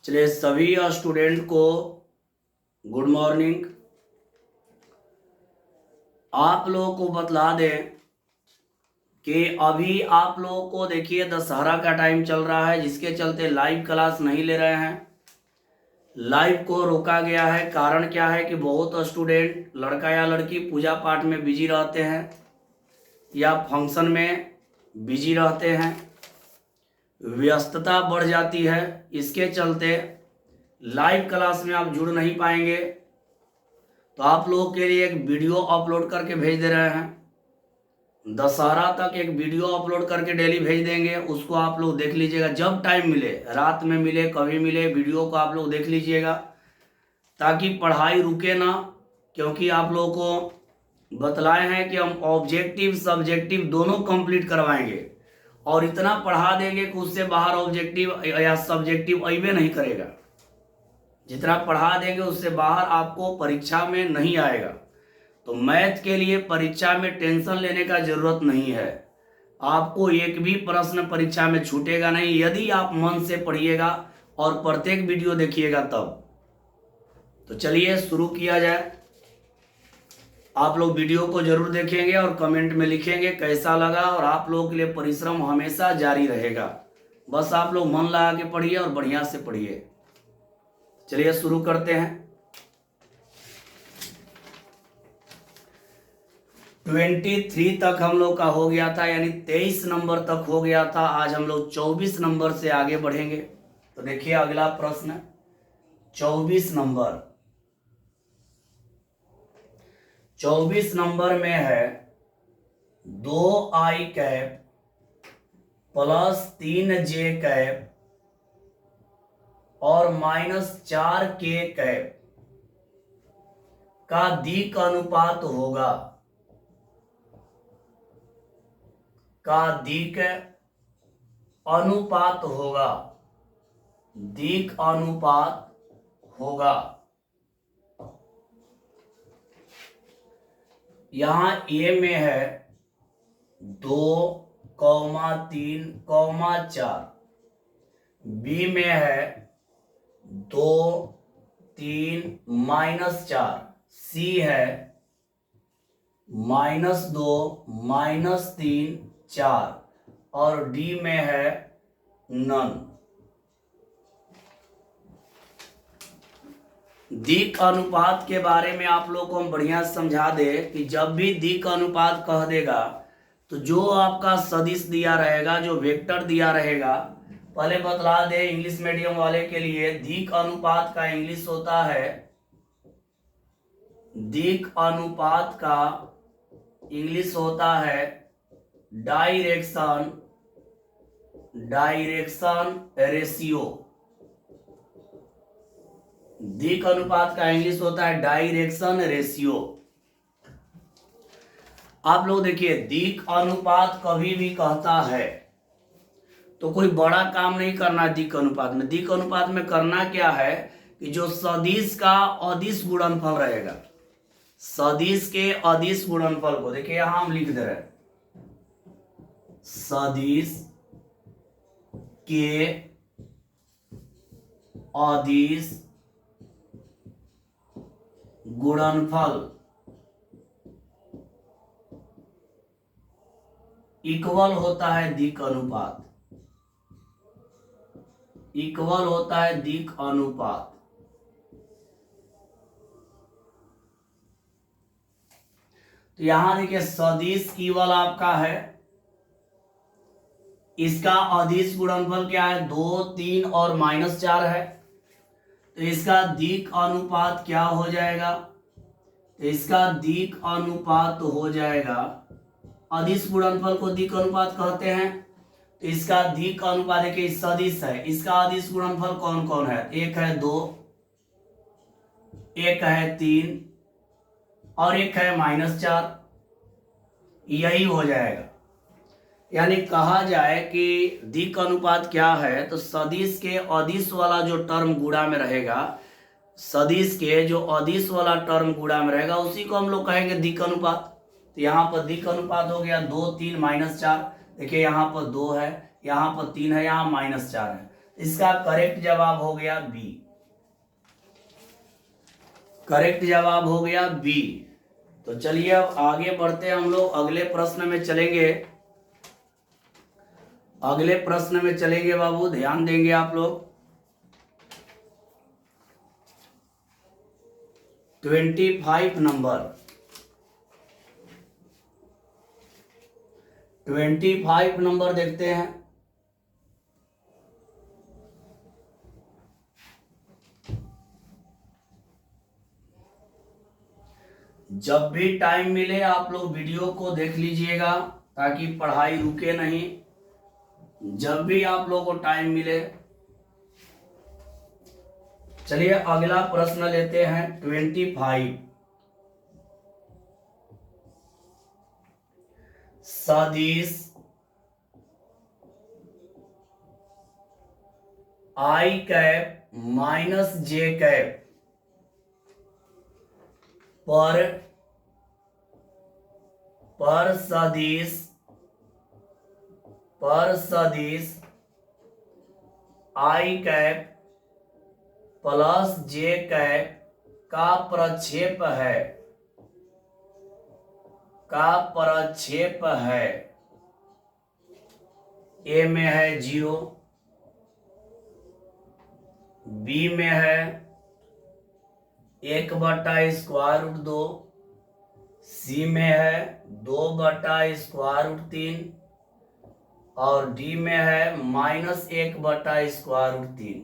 चलिए सभी स्टूडेंट को गुड मॉर्निंग। आप लोगों को बतला दें कि अभी आप लोगों को देखिए दशहरा का टाइम चल रहा है, जिसके चलते लाइव क्लास नहीं ले रहे हैं। लाइव को रोका गया है। कारण क्या है कि बहुत स्टूडेंट, लड़का या लड़की, पूजा पाठ में बिजी रहते हैं या फंक्शन में बिजी रहते हैं, व्यस्तता बढ़ जाती है। इसके चलते लाइव क्लास में आप जुड़ नहीं पाएंगे। तो आप लोगों के लिए एक वीडियो अपलोड करके भेज दे रहे हैं। दशहरा तक एक वीडियो अपलोड करके डेली भेज देंगे, उसको आप लोग देख लीजिएगा। जब टाइम मिले, रात में मिले, कभी मिले, वीडियो को आप लोग देख लीजिएगा ताकि पढ़ाई रुके ना। क्योंकि आप लोगों को बतलाए हैं कि हम ऑब्जेक्टिव सब्जेक्टिव दोनों कंप्लीट करवाएंगे और इतना पढ़ा देंगे कि उससे बाहर ऑब्जेक्टिव या सब्जेक्टिव अइबे नहीं करेगा। जितना पढ़ा देंगे उससे बाहर आपको परीक्षा में नहीं आएगा। तो मैथ के लिए परीक्षा में टेंशन लेने का जरूरत नहीं है। आपको एक भी प्रश्न परीक्षा में छूटेगा नहीं यदि आप मन से पढ़िएगा और प्रत्येक वीडियो देखिएगा तब। तो चलिए शुरू किया जाए। आप लोग वीडियो को जरूर देखेंगे और कमेंट में लिखेंगे कैसा लगा, और आप लोगों के लिए परिश्रम हमेशा जारी रहेगा। बस आप लोग मन लगा के पढ़िए और बढ़िया से पढ़िए। चलिए शुरू करते हैं। 23 तक हम लोग का हो गया था, यानी 23 नंबर तक हो गया था। आज हम लोग 24 नंबर से आगे बढ़ेंगे। तो देखिए अगला प्रश्न 24 नंबर। 24 नंबर में है 2i cap plus 3j cap और -4k कैप का दिक् अनुपात होगा। दिक् अनुपात होगा। यहां ए में है 2, 3, 4। बी में है 2, 3, -4। सी है -2, -3, 4 और डी में है नन। दिक् अनुपात के बारे में आप लोग को हम बढ़िया समझा दे कि जब भी दिक् अनुपात कह देगा तो जो आपका सदिश दिया रहेगा, जो वेक्टर दिया रहेगा, पहले बतला दे इंग्लिश मीडियम वाले के लिए, दिक् अनुपात का इंग्लिश होता है, दिक् अनुपात का इंग्लिश होता है डायरेक्शन रेशियो। दिक् अनुपात का इंग्लिश होता है डायरेक्शन रेशियो। आप लोग देखिए, दिक् अनुपात कभी भी कहता है तो कोई बड़ा काम नहीं करना है। दिक् अनुपात में, दिक् अनुपात में करना क्या है कि जो सदिश का अदिश गुणनफल रहेगा, सदिश के अदिश गुणनफल को देखिए यहां हम लिख दे रहे हैं, सदिश के अदिश गुणनफल इक्वल होता है दिक् अनुपात, इक्वल होता है दिक् अनुपात। तो यहां देखिए सदिश केवल आपका है, इसका अदिश गुणनफल क्या है, 2, 3 और -4 है। तो इसका दिक् अनुपात क्या हो जाएगा, तो इसका दिक् अनुपात हो जाएगा, अदिश गुणनफल को दिक् अनुपात कहते हैं। तो इसका दिक् अनुपात देखिए सदिश है, इसका अदिश गुणनफल कौन कौन है, एक है 2, एक है 3 और एक है -4। यही हो जाएगा। यानी कहा जाए कि दिक् अनुपात क्या है, तो सदिश के अदिश वाला जो टर्म गुणा में रहेगा, सदिश के जो अदिश वाला टर्म गुणा में रहेगा उसी को हम लोग कहेंगे दिक् अनुपात। तो यहाँ पर दिक् अनुपात हो गया 2, 3, -4। देखिए यहाँ पर 2 है, यहाँ पर 3 है, यहाँ -4 है। इसका करेक्ट जवाब हो गया बी। करेक्ट जवाब हो गया बी। तो चलिए अब आगे बढ़ते हैं, हम लोग अगले प्रश्न में चलेंगे। अगले प्रश्न में चलेंगे बाबू, ध्यान देंगे आप लोग। 25 नंबर, 25 नंबर देखते हैं। जब भी टाइम मिले आप लोग वीडियो को देख लीजिएगा ताकि पढ़ाई रुके नहीं। जब भी आप लोगों को टाइम मिले। चलिए अगला प्रश्न लेते हैं 25। सदिश आई कैप माइनस जे कैप पर सदिश आई कैप प्लस जे कैप का प्रक्षेप है, ए में है 0, बी में है 1/√2, सी में है 2/√3 और डी में है -1/√3।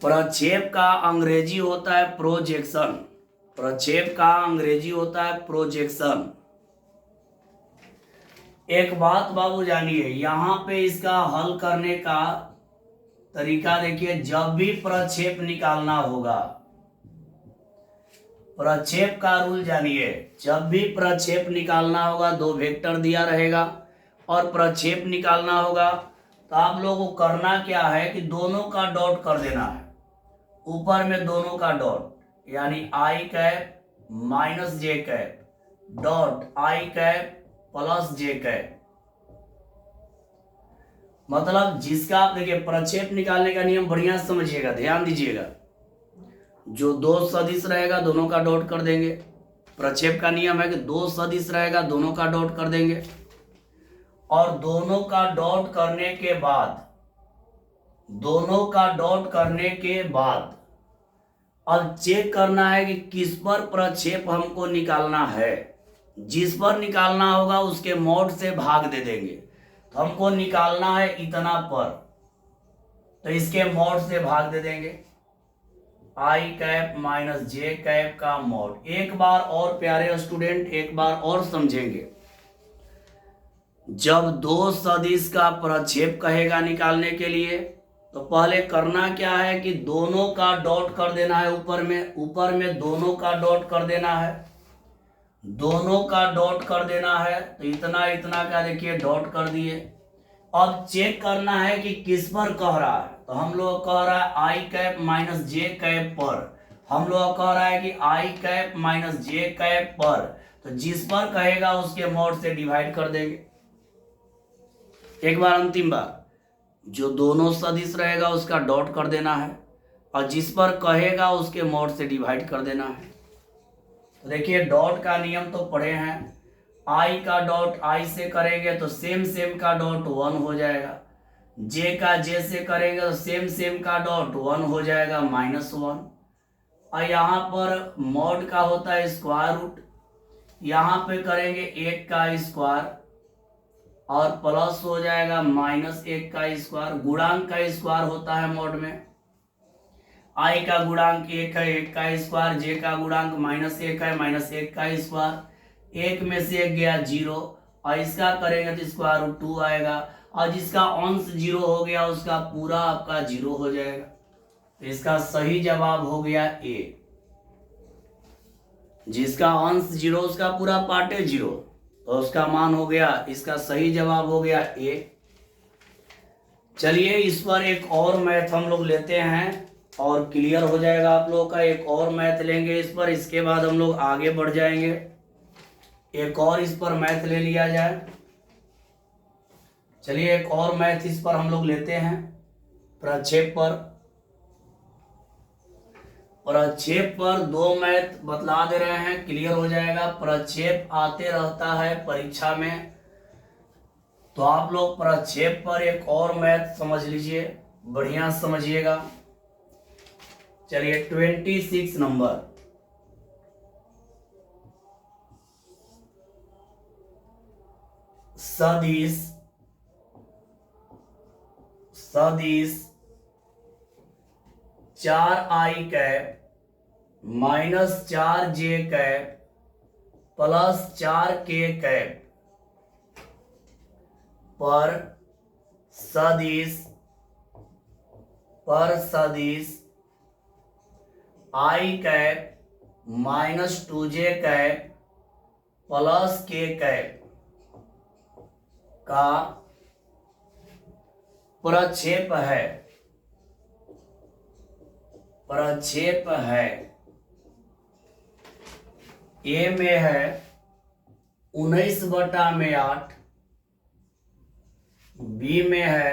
प्रक्षेप का अंग्रेजी होता है प्रोजेक्शन। प्रक्षेप का अंग्रेजी होता है प्रोजेक्शन। एक बात बाबू जानिए, यहां पे इसका हल करने का तरीका देखिए। जब भी प्रक्षेप निकालना होगा, प्रक्षेप का रूल जानिए। जब भी प्रक्षेप निकालना होगा, दो वेक्टर दिया रहेगा और प्रक्षेप निकालना होगा तो आप लोगों को करना क्या है कि दोनों का डॉट कर देना है। ऊपर में दोनों का डॉट, यानी i cap minus j cap dot i cap plus j cap. मतलब जिसका आप देखिए प्रक्षेप निकालने का नियम बढ़िया समझिएगा, ध्यान दीजिएगा। जो दो सदिश रहेगा दोनों का डॉट कर देंगे। प्रक्षेप का नियम है कि दो सदिश रहेगा दोनों का डॉट कर देंगे और दोनों का डॉट करने के बाद अब चेक करना है कि किस पर प्रक्षेप हमको निकालना है। जिस पर निकालना होगा उसके मॉड से भाग दे देंगे। तो हमको निकालना है इतना पर, तो इसके मॉड से भाग दे देंगे। आई कैप माइनस जे कैप का मॉड। एक बार और प्यारे स्टूडेंट, एक बार और समझेंगे। जब दो सदिश का प्रक्षेप कहेगा निकालने के लिए तो पहले करना क्या है कि दोनों का डॉट कर देना है। ऊपर में दोनों का डॉट कर देना है। दोनों का डॉट कर देना है तो इतना इतना का देखिए डॉट कर दिए। अब चेक करना है कि किस पर कह रहा है। तो हम लोग कह रहा है आई कैप माइनस जे कैप पर। हम लोग कह रहा है कि आई कैप माइनस जे कैप पर, तो जिस पर कहेगा उसके मॉड से डिवाइड कर देंगे। एक बार अंतिम बार, जो दोनों सदिश रहेगा उसका डॉट कर देना है और जिस पर कहेगा उसके मॉड से डिवाइड कर देना है। तो देखिए डॉट का नियम तो पढ़े हैं। आई का डॉट आई से करेंगे तो सेम का डॉट 1 हो जाएगा। जे का जे से करेंगे तो सेम का डॉट 1 हो जाएगा -1। और यहाँ पर मॉड का होता है स्क्वायर रूट। यहाँ पे करेंगे 1 का स्क्वायर और प्लस हो जाएगा -1 का स्क्वायर। गुणांक का स्क्वायर होता है मॉड में। आई का गुणांक 1 है, 1 का स्क्वायर। जे का गुणांक -1 है, -1 का स्क्वायर। 1 में से 1 गया 0 और इसका करेंगे तो स्क्वायर रूट 2 आएगा। और जिसका अंश 0 हो गया उसका पूरा आपका 0 हो जाएगा। तो इसका सही जवाब हो गया ए। जिसका अंश 0 उसका पूरा पार्ट है 0, तो उसका मान हो गया, इसका सही जवाब हो गया ए। चलिए इस पर एक और मैथ हम लोग लेते हैं और क्लियर हो जाएगा आप लोगों का। एक और मैथ लेंगे इस पर, इसके बाद हम लोग आगे बढ़ जाएंगे। एक और इस पर मैथ ले लिया जाए। चलिए एक और मैथ इस पर हम लोग लेते हैं, प्रक्षेप पर। प्रक्षेप पर दो मैथ बतला दे रहे हैं, क्लियर हो जाएगा। प्रक्षेप आते रहता है परीक्षा में, तो आप लोग प्रक्षेप पर एक और मैथ समझ लीजिए, बढ़िया समझिएगा। चलिए 26 नंबर, सदिश सदिश 4i cap minus 4j cap plus 4k cap पर सदिश i cap minus 2j cap plus k cap का प्रक्षेप है। ए में है 19/8, बी में है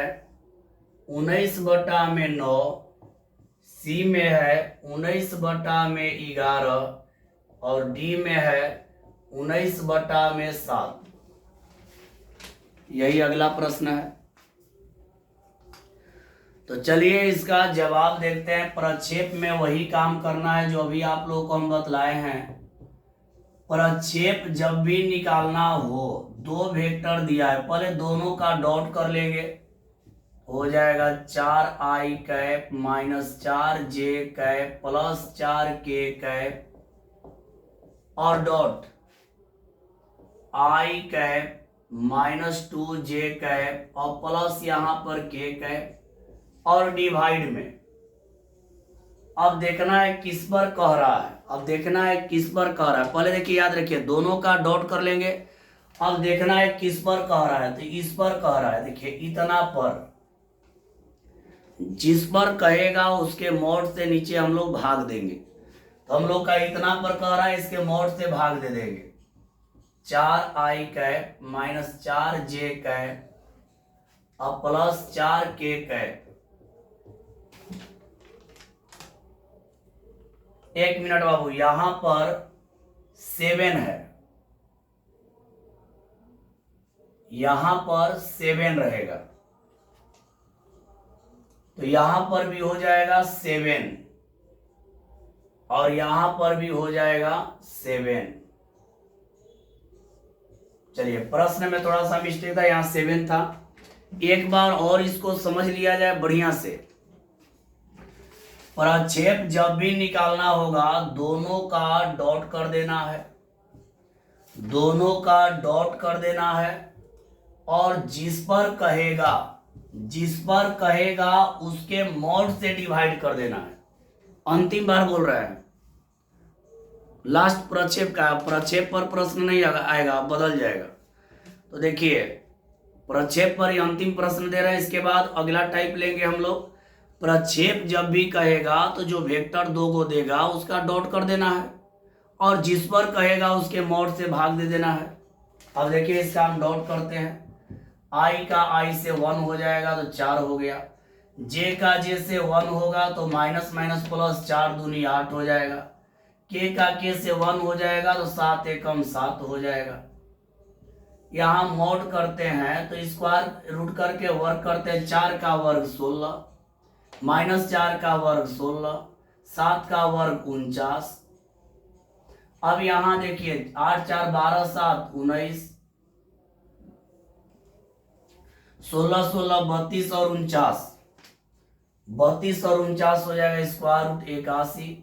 19/9, सी में है 19/11 और डी में है 19/7। यही अगला प्रश्न है। तो चलिए इसका जवाब देखते हैं। प्रक्षेप में वही काम करना है जो अभी आप लोगों को हम बतलाए हैं। प्रक्षेप जब भी निकालना हो, दो वेक्टर दिया है, पहले दोनों का डॉट कर लेंगे, हो जाएगा 4i cap minus 4j cap plus 4k cap और dot i cap minus 2j cap और प्लस यहां पर k कैप और डिवाइड में। अब देखना है किस पर कह रहा है, पहले देखिए, याद रखिए दोनों का डॉट कर लेंगे। अब देखना है किस पर कह रहा है, तो इस पर कह रहा है। देखिए इतना पर, जिस पर कहेगा उसके मोड से नीचे हम लोग भाग देंगे। तो हम लोग का इतना पर कह रहा है, इसके मोड से भाग दे देंगे। 4i cap minus 4j cap और प्लस 4k कैप। एक मिनट बाबू, यहां पर 7 है, यहां पर 7 रहेगा, तो यहां पर भी हो जाएगा 7 और यहां पर भी हो जाएगा 7। चलिए प्रश्न में थोड़ा सा मिस्टेक था, यहां 7 था। एक बार और इसको समझ लिया जाए बढ़िया से। प्रक्षेप जब भी निकालना होगा, दोनों का डॉट कर देना है, और जिस पर कहेगा उसके मॉड से डिवाइड कर देना है। अंतिम बार बोल रहा है, लास्ट प्रक्षेप का, प्रक्षेप पर प्रश्न नहीं आएगा, बदल जाएगा। तो देखिए प्रक्षेप पर ही अंतिम प्रश्न दे रहे हैं। इसके बाद अगला टाइप लेंगे हम लोग। प्रक्षेप जब भी कहेगा तो जो वेक्टर दो को देगा उसका डॉट कर देना है, और जिस पर कहेगा उसके मोड से भाग दे देना है। अब देखिए इसका हम डॉट करते हैं। i का i से 1 हो जाएगा तो 4 हो गया, j का j से 1 होगा तो माइनस माइनस प्लस 4 दूनी 8 हो जाएगा, k का k से 1 हो जाएगा तो 7 एकम 7 हो जाएगा। यहाँ मोड करते हैं तो स्क्वायर रूट करके वर्ग करते हैं। 4 का वर्ग 16 माइनस 4 का वर्ग 16, 7 का वर्ग 49। अब यहां देखिए 8 4 12 7 19, 16 16 32 और 49, 32 और 49 हो जाएगा स्क्वायर रूट 81।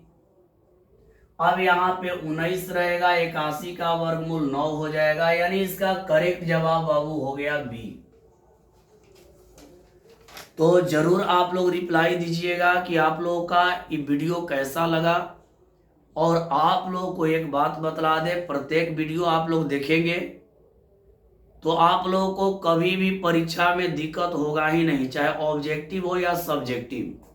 अब यहाँ पे 19 रहेगा, 81 का वर्गमूल 9 हो जाएगा, यानी इसका करेक्ट जवाब बाबू हो गया बी। तो जरूर आप लोग रिप्लाई दीजिएगा कि आप लोगों का ये वीडियो कैसा लगा। और आप लोगों को एक बात बतला दे, प्रत्येक वीडियो आप लोग देखेंगे तो आप लोगों को कभी भी परीक्षा में दिक्कत होगा ही नहीं, चाहे ऑब्जेक्टिव हो या सब्जेक्टिव।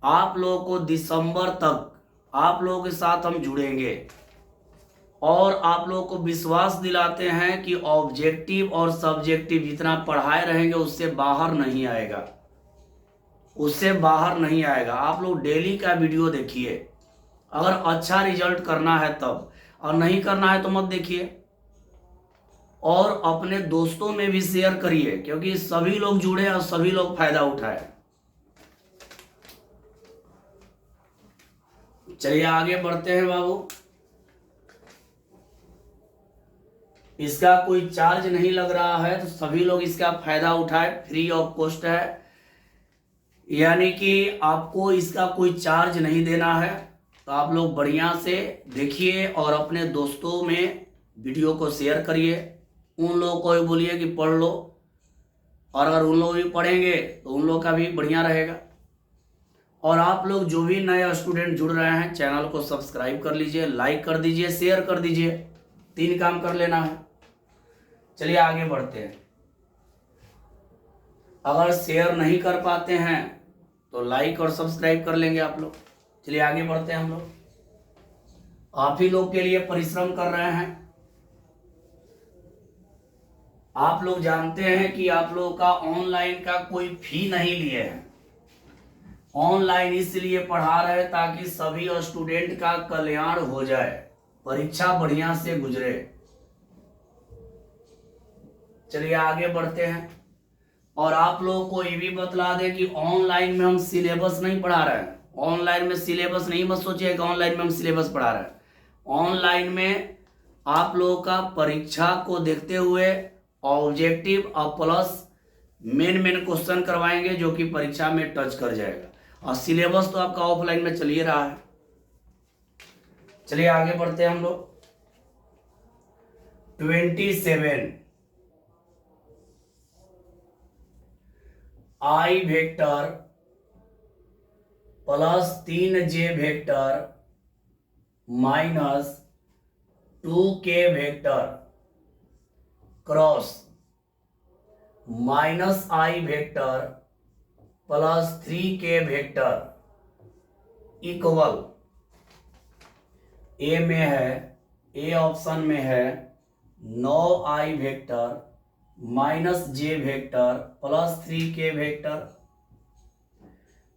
आप लोगों को दिसंबर तक आप लोगों के साथ हम जुड़ेंगे। और आप लोगों को विश्वास दिलाते हैं कि ऑब्जेक्टिव और सब्जेक्टिव जितना पढ़ाए रहेंगे उससे बाहर नहीं आएगा, उससे बाहर नहीं आएगा। आप लोग डेली का वीडियो देखिए, अगर अच्छा रिजल्ट करना है तब, और नहीं करना है तो मत देखिए। और अपने दोस्तों में भी शेयर करिए, क्योंकि सभी लोग जुड़े और सभी लोग फायदा उठाए। चलिए आगे बढ़ते हैं बाबू। इसका कोई चार्ज नहीं लग रहा है, तो सभी लोग इसका फायदा उठाए, फ्री ऑफ कॉस्ट है, यानी कि आपको इसका कोई चार्ज नहीं देना है। तो आप लोग बढ़िया से देखिए और अपने दोस्तों में वीडियो को शेयर करिए। उन लोगों को भी बोलिए कि पढ़ लो, और अगर उन लोग भी पढ़ेंगे तो उन लोग का भी बढ़िया रहेगा। और आप लोग जो भी नए स्टूडेंट जुड़ रहे हैं, चैनल को सब्सक्राइब कर लीजिए, लाइक कर दीजिए, शेयर कर दीजिए, 3 काम कर लेना है। चलिए आगे बढ़ते हैं। अगर शेयर नहीं कर पाते हैं तो लाइक और सब्सक्राइब कर लेंगे आप लोग। चलिए आगे बढ़ते हैं। हम लोग आप ही लोग के लिए परिश्रम कर रहे हैं। आप लोग जानते हैं कि आप लोगों का ऑनलाइन का कोई फी नहीं लिए हैं। ऑनलाइन इसलिए पढ़ा रहे ताकि सभी स्टूडेंट का कल्याण हो जाए, परीक्षा बढ़िया से गुजरे। चलिए आगे बढ़ते हैं। और आप लोगों को ये भी बतला दें कि ऑनलाइन में हम सिलेबस नहीं पढ़ा रहे हैं। ऑनलाइन में सिलेबस नहीं मत सोचिए कि ऑनलाइन में हम सिलेबस पढ़ा रहे हैं। ऑनलाइन में आप लोगों का परीक्षा को देखते हुए ऑब्जेक्टिव और प्लस मेन क्वेश्चन करवाएंगे, जो कि परीक्षा में टच कर जाएगा। और सिलेबस तो आपका ऑफलाइन में चल ही रहा है। चलिए आगे बढ़ते हैं हम लोग। 27 i vector plus 3j vector minus 2k vector cross minus i vector plus 3k vector equal, A में है, ए ऑप्शन में है 9i vector minus j vector plus 3k vector,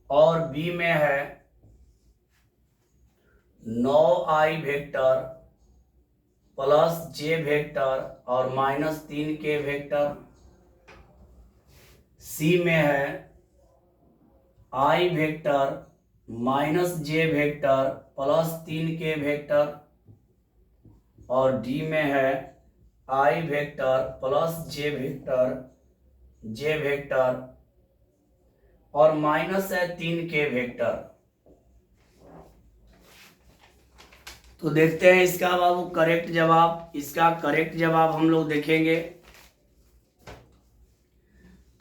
और बी में है 9i vector plus j vector और minus 3k vector, C में है i vector minus j vector plus 3k vector, और डी में है i vector plus j vector और माइनस है 3k वेक्टर। तो देखते हैं इसका बाबू करेक्ट जवाब। इसका करेक्ट जवाब हम लोग देखेंगे।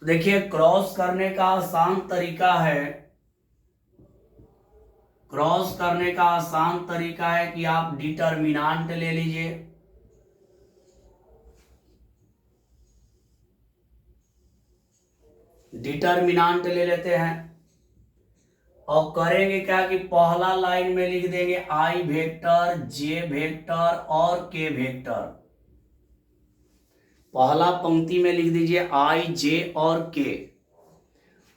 तो देखिए, क्रॉस करने का आसान तरीका है, क्रॉस करने का आसान तरीका है कि आप डिटर्मिनेंट ले लीजिए। डिटर्मिनेंट ले लेते हैं और करेंगे क्या कि पहला लाइन में लिख देंगे आई वेक्टर, जे वेक्टर और के वेक्टर। पहला पंक्ति में लिख दीजिए आई, जे और के।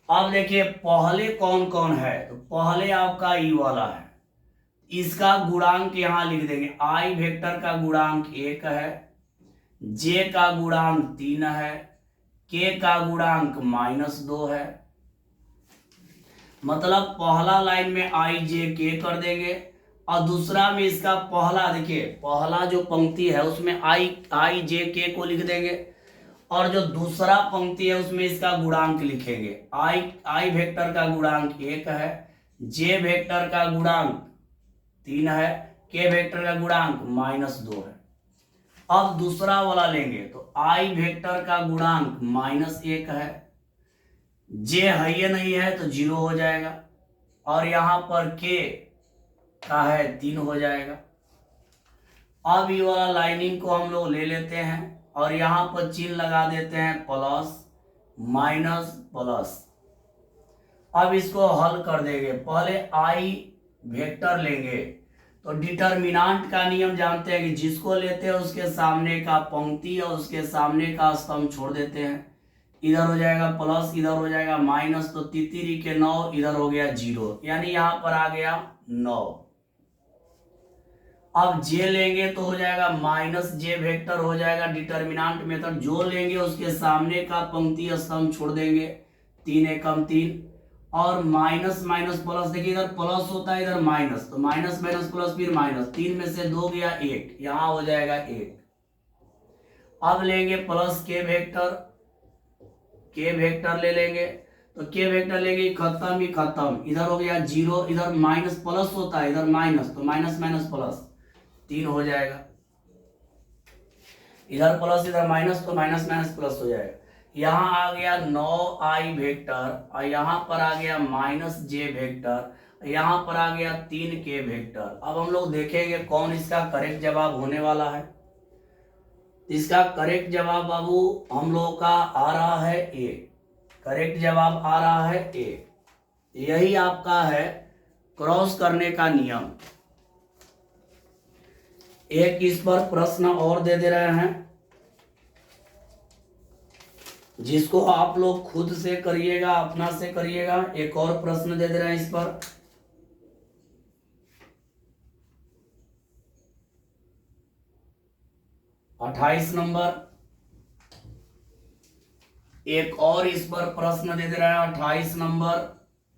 अब देखिए पहले कौन कौन है, तो पहले आपका ई वाला है, इसका गुणांक यहां लिख देंगे। आई वेक्टर का गुणांक 1 है, जे का गुणांक 3 है, के का गुणांक -2 है। मतलब पहला लाइन में आई जे के कर देंगे और दूसरा में इसका पहला, देखिए पहला जो पंक्ति है उसमें आई जे के को लिख देंगे और जो दूसरा पंक्ति है उसमें इसका गुणांक लिखेंगे। आई वेक्टर का गुणांक 1 है, जे वेक्टर का गुणांक 3 है, के वेक्टर का गुणांक -2 है। अब दूसरा वाला लेंगे तो आई वेक्टर का गुणांक -1 है, जे है या नहीं है तो 0 हो जाएगा, और यहां पर के का है 3 हो जाएगा। अब ये वाला लाइनिंग को हम लोग ले लेते हैं और यहां पर चिन्ह लगा देते हैं प्लस माइनस प्लस। अब इसको हल कर देंगे। पहले आई वेक्टर लेंगे तो डिटर्मिनेंट का नियम जानते हैं कि जिसको लेते हैं उसके सामने का पंक्ति और उसके सामने का स्तंभ छोड़ देते हैं। इधर हो जाएगा प्लस, इधर हो जाएगा माइनस, तो तितरी के 9, इधर हो गया 0, यानी यहां पर आ गया 9। अब जे लेंगे तो हो जाएगा माइनस जे वेक्टर हो जाएगा डिटर्मिनेंट मेथड। जो लेंगे उसके सामने का पंक्ति स्तंभ छोड़ देंगे, 3 एकम 3, और माइनस माइनस प्लस, देखिए इधर प्लस होता है इधर माइनस, तो माइनस माइनस प्लस फिर माइनस, 3 में से 2 गया 1, यहां हो जाएगा 1। अब लेंगे प्लस के वेक्टर ले लेंगे, तो के वेक्टर लेंगे खत्म ही खत्म, इधर हो गया 0, इधर माइनस प्लस होता है इधर माइनस, तो माइनस माइनस प्लस 3 हो जाएगा, इधर प्लस इधर माइनस, तो माइनस माइनस प्लस हो जाएगा। यहां आ गया 9i वेक्टर और यहां पर आ गया माइनस जे वेक्टर, यहां पर आ गया 3k वेक्टर। अब हम लोग देखेंगे कौन इसका करेक्ट जवाब होने वाला है। इसका करेक्ट जवाब बाबू हम लोगों का आ रहा है ए, करेक्ट जवाब आ रहा है ए। यही आपका है क्रॉस करने का नियम। एक इस पर प्रश्न और दे रहे हैं जिसको आप लोग खुद से करिएगा, अपना से करिएगा। एक और प्रश्न दे रहे हैं इस पर, अट्ठाईस नंबर। एक और इस पर प्रश्न दे रहा है 28 नंबर,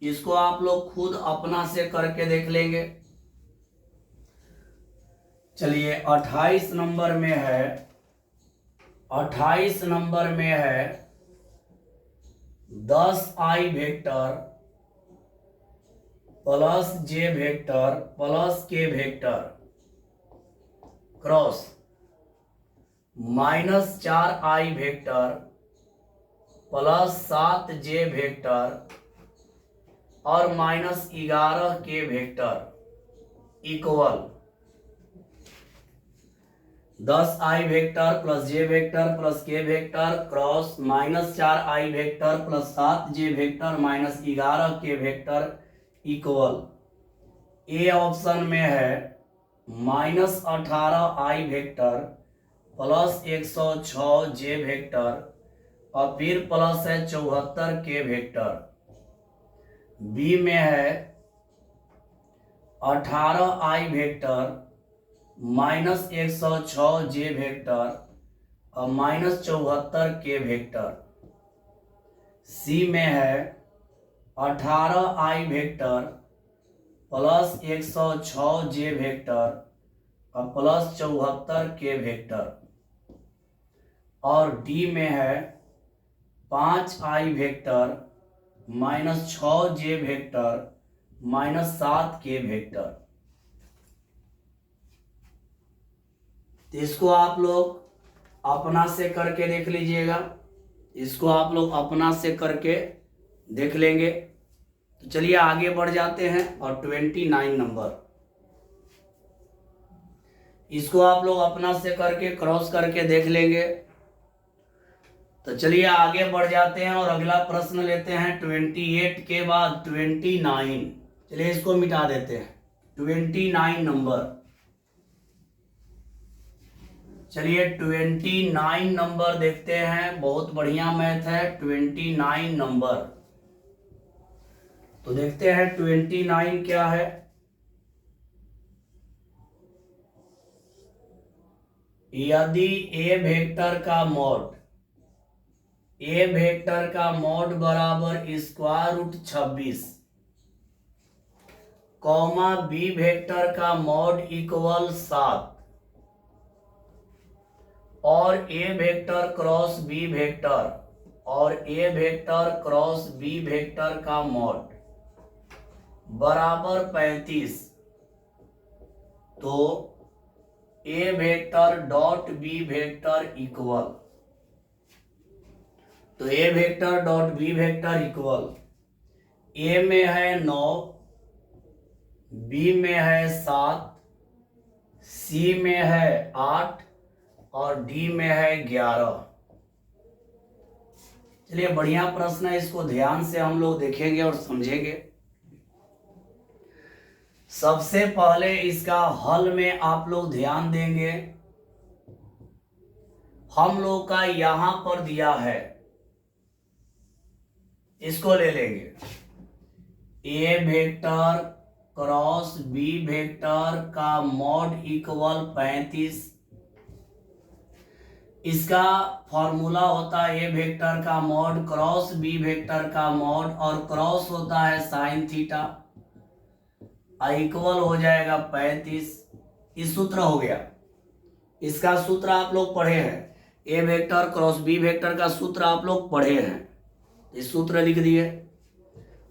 इसको आप लोग खुद अपना से करके देख लेंगे। चलिए 28 नंबर में है, 28 नंबर में है 10i vector plus j vector plus k vector cross minus 4i vector plus 7j vector और minus 11k vector equal 10i vector plus j vector plus k vector cross minus 4i vector plus 7j vector minus 11k vector equal A option में है minus 18i vector plus 106j vector और फिर plus है 74k vector. B में है 18i vector minus 106j vector और minus 74k vector. C में है 18i vector plus 106j vector और प्लस 74k वेक्टर। और डी में है 5i vector minus 6j vector minus 7k vector. तो इसको आप लोग अपना से करके देख लीजिएगा, इसको आप लोग अपना से करके देख लेंगे। तो चलिए आगे बढ़ जाते हैं। और 29 नंबर, इसको आप लोग अपना से करके क्रॉस करके देख लेंगे। तो चलिए आगे बढ़ जाते हैं और अगला प्रश्न लेते हैं 28 के बाद 29। चलिए इसको मिटा देते हैं। 29 नंबर, चलिए 29 नंबर देखते हैं। बहुत बढ़िया मैथ है 29 नंबर। तो देखते हैं 29 क्या है। यदि ए वेक्टर का मॉड, ए वेक्टर का मॉड बराबर square root 26 comma B vector का मॉड इक्वल 7 और A vector cross B vector और A vector cross B vector का मॉड बराबर 35, तो A vector dot B vector equal, तो A vector dot B vector equal A में है 9, B में है 7, सी में है 8 और डी में है 11। चलिए बढ़िया प्रश्न है, इसको ध्यान से हम लोग देखेंगे और समझेंगे। सबसे पहले इसका हल में आप लोग ध्यान देंगे, हम लोग का यहां पर दिया है, इसको ले लेंगे ए वेक्टर क्रॉस बी वेक्टर का मॉड इक्वल 35। इसका फॉर्मूला होता है ए वेक्टर का मॉड क्रॉस बी वेक्टर का मॉड, और क्रॉस होता है साइन थीटा, इक्वल हो जाएगा 35। इस सूत्र हो गया, इसका सूत्र आप लोग पढ़े हैं, ए वेक्टर क्रॉस बी वेक्टर का सूत्र आप लोग पढ़े हैं, इस सूत्र लिख दिए।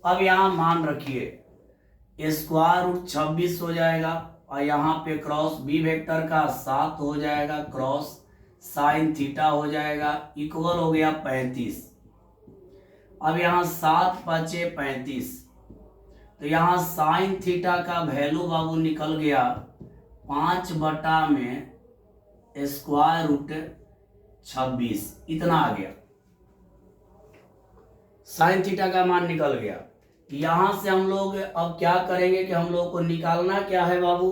अब यहां मान रखिए, स्क्वायर रूट 26 हो जाएगा, और यहाँ पे क्रॉस बी वेक्टर का 7 हो जाएगा, क्रॉस साइन थीटा हो जाएगा, इक्वल हो गया 35। अब यहाँ 7 बचे 35, तो यहाँ साइन थीटा का वैल्यू बाबू निकल गया 5 बटा में स्क्वायर रूट 26, इतना आ गया, साइन थीटा का मान निकल गया। यहां से हम लोग अब क्या करेंगे कि हम लोग को निकालना क्या है बाबू,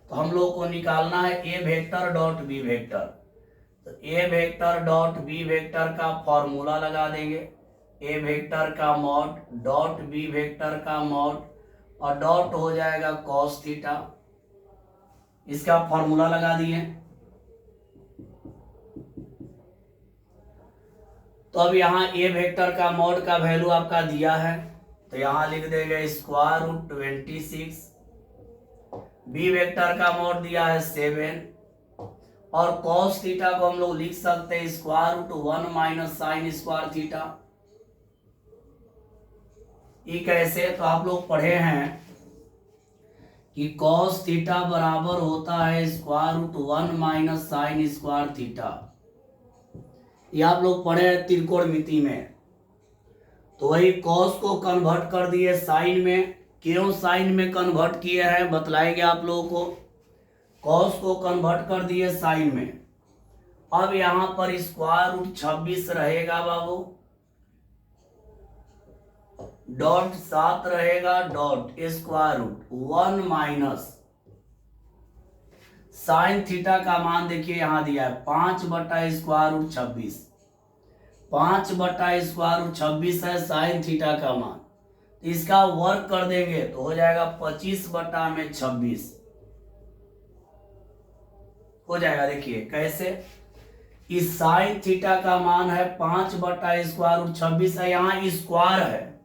तो हम लोग को निकालना है ए वेक्टर डॉट बी वेक्टर। तो A vector dot B vector का फॉर्मूला लगा देंगे, ए वेक्टर का मॉड डॉट बी वेक्टर का मॉड, और डॉट हो जाएगा कॉस थीटा, इसका फॉर्मूला लगा दिए। तो अब यहाँ ए वेक्टर का मॉड का वैल्यू आपका दिया है, तो यहां लिख देंगे स्क्वायर रूट 26, बी वेक्टर का मॉड दिया है 7, और कॉस थीटा को हम लोग लिख सकते हैं square root 1 minus sine square theta. ये कैसे, तो आप लोग पढ़े हैं कि कॉस थीटा बराबर होता है square root 1 minus sine square theta, ये आप लोग पढ़े हैं त्रिकोणमिति में। तो वही कॉस को कन्वर्ट कर दिए साइन में, क्यों साइन में कन्वर्ट किए हैं बतलाएंगे आप लोगों को। कॉस को कन्वर्ट कर दिए साइन में, अब यहां पर स्क्वायर रूट 26 रहेगा बाबू, डॉट 7 रहेगा, dot square root 1 minus sine theta का मान देखिए यहां दिया है 5 बटा स्क्वायर रूट 26, 5 बटा स्क्वायर रूट 26 है साइन थीटा का मान, तो इसका वर्क कर देंगे तो हो जाएगा 25 बटा में 26 हो जाएगा। देखिए कैसे, इस साइन थीटा का मान है 5 बटा स्क्वायर रूट 26 है, यहाँ स्क्वायर है,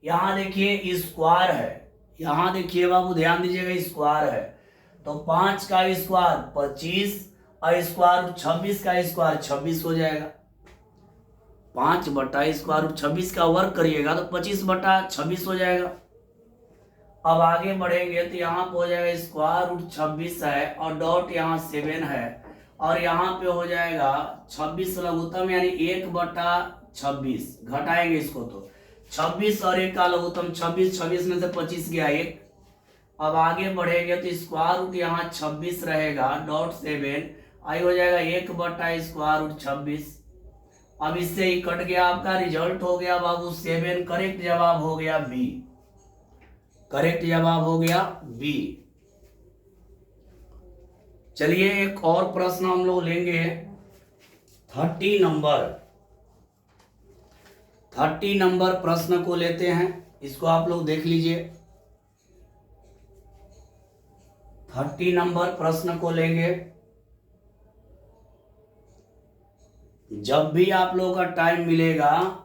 यहाँ देखिए स्क्वायर है, यहाँ देखिए बाबू ध्यान दीजिएगा स्क्वायर है, तो 5 का स्क्वायर 25 और स्क्वायर रूट 26 का स्क्वायर 26 हो जाएगा। 5 बटा स्क्वायर रूट 26 का वर्क करिएगा तो 25 बटा 26 हो जाएगा। अब आगे बढ़ेंगे तो यहाँ पे हो जाएगा स्क्वायर रूट 26 है और डॉट यहाँ 7 है, और यहाँ पे हो जाएगा 26 लघुत्तम यानी 1 बटा 26, घटाएंगे इसको तो 26 और 1 का लघुत्तम 26, 26 में से 25 गया 1। अब आगे बढ़ेंगे तो स्क्वायर रूट यहाँ 26 रहेगा, डॉट 7 आई हो जाएगा 1 बटा स्क्वायर रूट 26। अब इससे ही कट गया, आपका रिजल्ट हो गया बाबू 7। करेक्ट जवाब हो गया बी, करेक्ट जवाब हो गया बी। चलिए एक और प्रश्न हम लोग लेंगे 30 नंबर प्रश्न को लेते हैं, इसको आप लोग देख लीजिए। 30 नंबर प्रश्न को लेंगे, जब भी आप लोगों का टाइम मिलेगा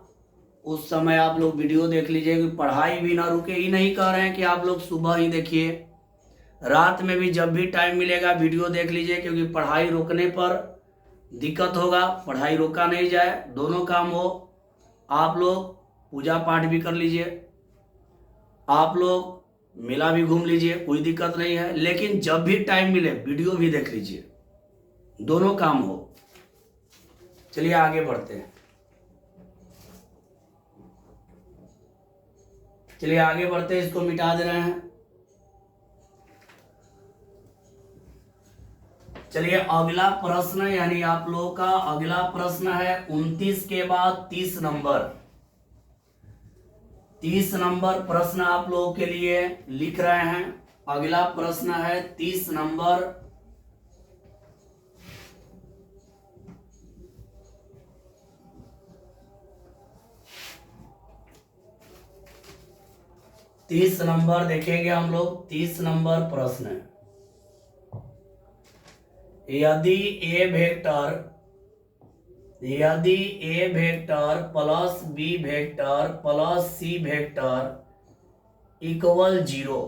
उस समय आप लोग वीडियो देख लीजिए, कि पढ़ाई भी ना रुके। ये नहीं कह रहे हैं कि आप लोग सुबह ही देखिए, रात में भी जब भी टाइम मिलेगा वीडियो देख लीजिए, क्योंकि पढ़ाई रोकने पर दिक्कत होगा, पढ़ाई रोका नहीं जाए, दोनों काम हो। आप लोग पूजा पाठ भी कर लीजिए, आप लोग मेला भी घूम लीजिए, कोई दिक्कत नहीं है, लेकिन जब भी टाइम मिले वीडियो भी देख लीजिए, दोनों काम हो। चलिए आगे बढ़ते हैं, चलिए आगे बढ़ते हैं, इसको मिटा दे रहे हैं। चलिए अगला प्रश्न, यानी आप लोगों का अगला प्रश्न है 29 के बाद 30 नंबर। 30 नंबर प्रश्न आप लोगों के लिए लिख रहे हैं। अगला प्रश्न है 30 नंबर। तीस नंबर देखेंगे हम लोग। 30 नंबर प्रश्न है, यदि A vector plus B vector plus C vector equal 0,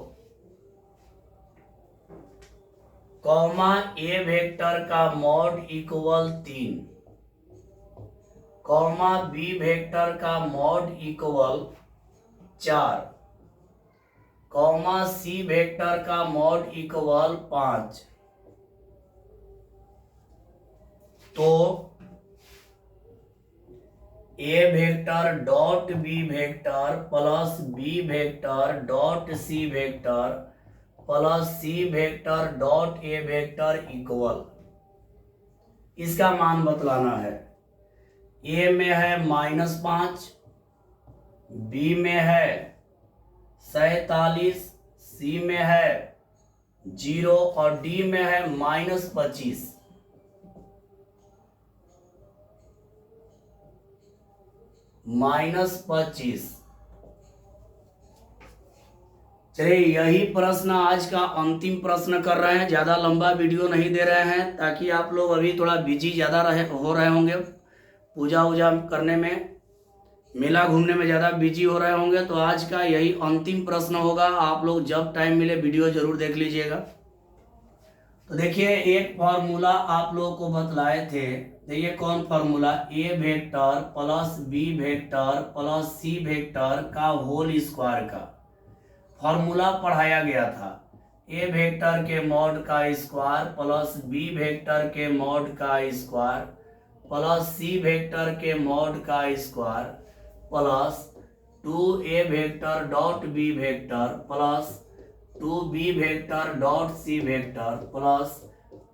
comma A vector का mod equal 3, comma B vector का mod equal 4, comma C vector का मॉड इक्वल 5, तो A vector dot B vector plus B vector dot C vector plus C vector dot A vector equal, इसका मान बतलाना है। ए में है -5, B में है 47, सी में है 0 और डी में है -25। -25। चलिए यही प्रश्न आज का अंतिम प्रश्न कर रहे हैं। ज्यादा लंबा वीडियो नहीं दे रहे हैं ताकि आप लोग अभी थोड़ा बिजी ज्यादा हो रहे होंगे, पूजा वूजा करने में, मेला घूमने में ज़्यादा बिजी हो रहे होंगे। तो आज का यही अंतिम प्रश्न होगा। आप लोग जब टाइम मिले वीडियो जरूर देख लीजिएगा। तो देखिए एक फार्मूला आप लोगों को बतलाए थे। देखिए कौन formula, A vector plus B vector plus C vector का होल स्क्वायर का फार्मूला पढ़ाया गया था। ए वेक्टर के मॉड का स्क्वायर प्लस बी वेक्टर के मॉड का स्क्वायर प्लस सी वेक्टर के मॉड का square plus 2a vector dot B vector plus 2b vector dot C vector plus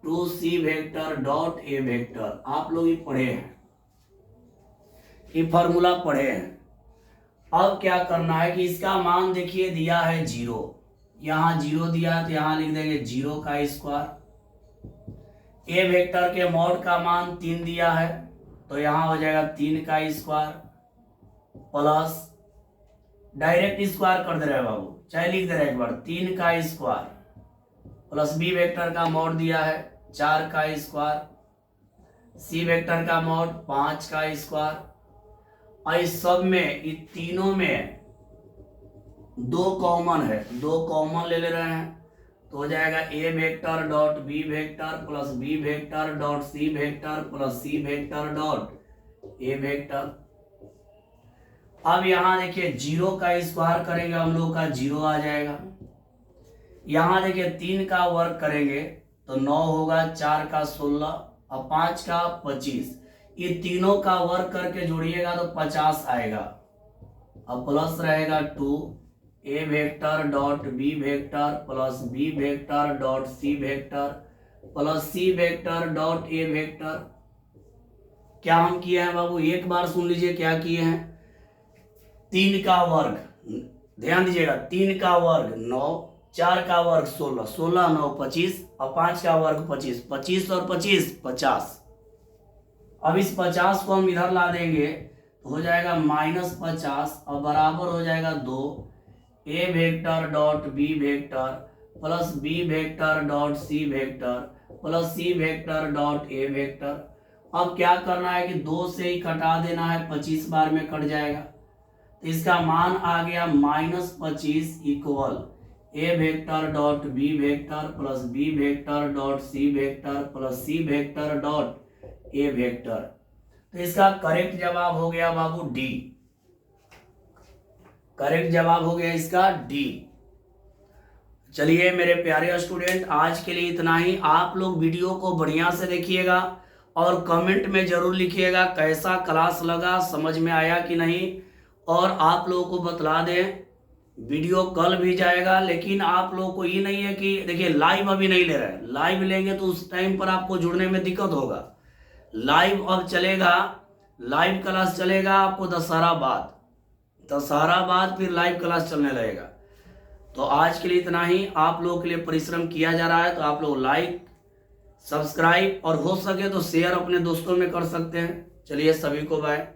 2c vector dot A vector. आप लोग ये पढ़े हैं, ये फॉर्मूला पढ़े हैं। अब क्या करना है कि इसका मान देखिए दिया है 0, यहाँ 0 दिया है तो यहाँ लिख देंगे 0 का स्क्वायर। ए वेक्टर के मॉड का मान 3 दिया है तो यहाँ हो जाएगा 3 का स्क्वायर प्लस, डायरेक्ट स्क्वायर कर दे रहे हैं बाबू, चाहे लिख दे रहे एक बार, 3 का स्क्वायर प्लस बी वेक्टर का मॉड दिया है 4 का स्क्वायर, सी वेक्टर का मॉड 5 का स्क्वायर। और इस सब में, इस तीनों में 2 कॉमन है, 2 कॉमन ले रहे हैं तो हो जाएगा A vector dot B vector plus B vector dot C vector plus C vector dot A vector. अब यहां देखिए 0 का स्क्वायर करेंगे हम लोग का 0 आ जाएगा। यहां देखिए 3 का वर्क करेंगे तो 9 होगा, 4 का 16 और 5 का 25। ये तीनों का वर्क करके जोड़िएगा तो 50 आएगा। अब प्लस रहेगा 2 A vector dot B vector plus B vector dot C vector plus C vector dot A vector. क्या हम किए हैं बाबू, एक बार सुन लीजिए क्या किए हैं। 3 का वर्ग, ध्यान दीजिएगा, 3 का वर्ग 9, 4 का वर्ग 16, 16 9 25 और 5 का वर्ग 25, 25 और 25 50। अब इस 50 को हम इधर ला देंगे तो हो जाएगा -50 और बराबर हो जाएगा 2 A vector dot B vector plus B vector dot C vector plus C vector dot A vector. अब क्या करना है कि 2 से ही कटा देना है, 25 बार में कट जाएगा तो इसका मान आ गया -25 equal A vector dot B vector plus B vector dot C vector plus C vector dot A vector. तो इसका करेक्ट जवाब हो गया बाबू डी। करेक्ट जवाब हो गया इसका डी। चलिए मेरे प्यारे स्टूडेंट, आज के लिए इतना ही। आप लोग वीडियो को बढ़िया से देखिएगा और कमेंट में जरूर लिखिएगा कैसा क्लास लगा, समझ में आया कि नहीं। और आप लोगों को बतला दें वीडियो कल भी जाएगा, लेकिन आप लोगों को ये नहीं है कि देखिए लाइव अभी नहीं ले रहे हैं। लाइव लेंगे तो उस टाइम पर आपको जुड़ने में दिक्कत होगा। लाइव अब चलेगा, लाइव क्लास चलेगा आपको दशहरा बाद फिर लाइव क्लास चलने लगेगा। तो आज के लिए इतना ही। आप लोगों के लिए परिश्रम किया जा रहा है, तो आप लोग लाइक, सब्सक्राइब और हो सके तो शेयर अपने दोस्तों में कर सकते हैं। चलिए, सभी को बाय।